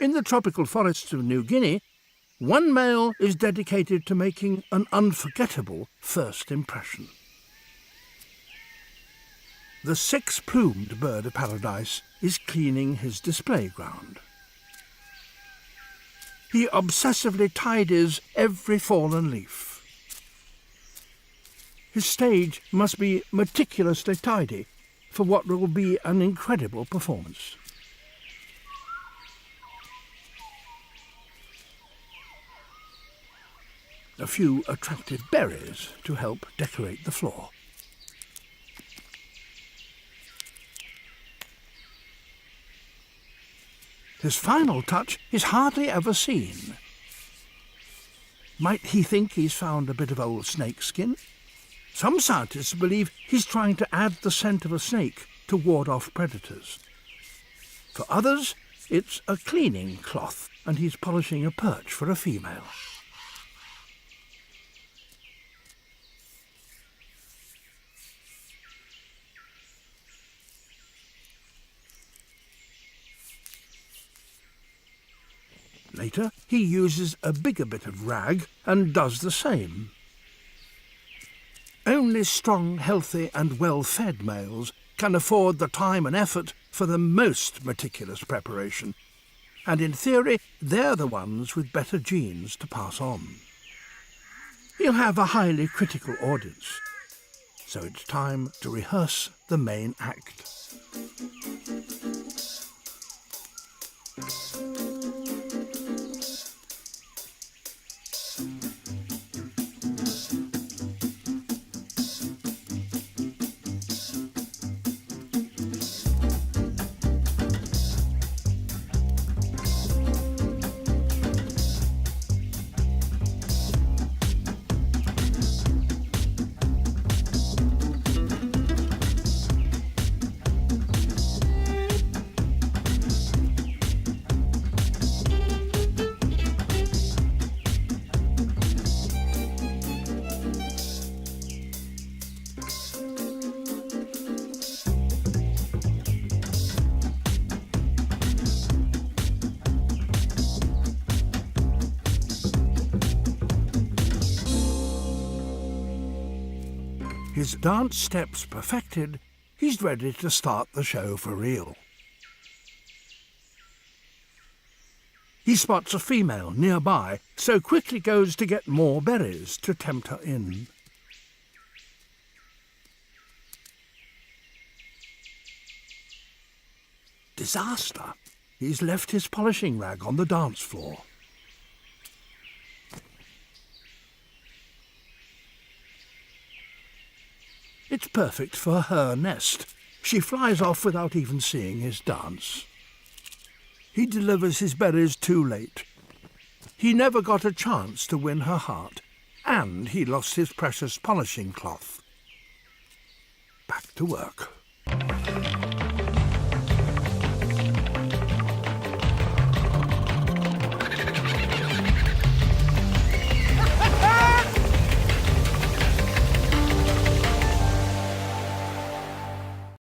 In the tropical forests of New Guinea, one male is dedicated to making an unforgettable first impression. The six-plumed bird of paradise is cleaning his display ground. He obsessively tidies every fallen leaf. His stage must be meticulously tidy for what will be an incredible performance. A few attractive berries to help decorate the floor. His final touch is hardly ever seen. Might he think he's found a bit of old snake skin? Some scientists believe he's trying to add the scent of a snake to ward off predators. For others, it's a cleaning cloth and he's polishing a perch for a female. Later, he uses a bigger bit of rag and does the same. Only strong, healthy and well-fed males can afford the time and effort for the most meticulous preparation, and in theory, they're the ones with better genes to pass on. He'll have a highly critical audience, so it's time to rehearse the main act. His dance steps perfected, he's ready to start the show for real. He spots a female nearby, so quickly goes to get more berries to tempt her in. Disaster! He's left his polishing rag on the dance floor. It's perfect for her nest. She flies off without even seeing his dance. He delivers his berries too late. He never got a chance to win her heart, and he lost his precious polishing cloth. Back to work.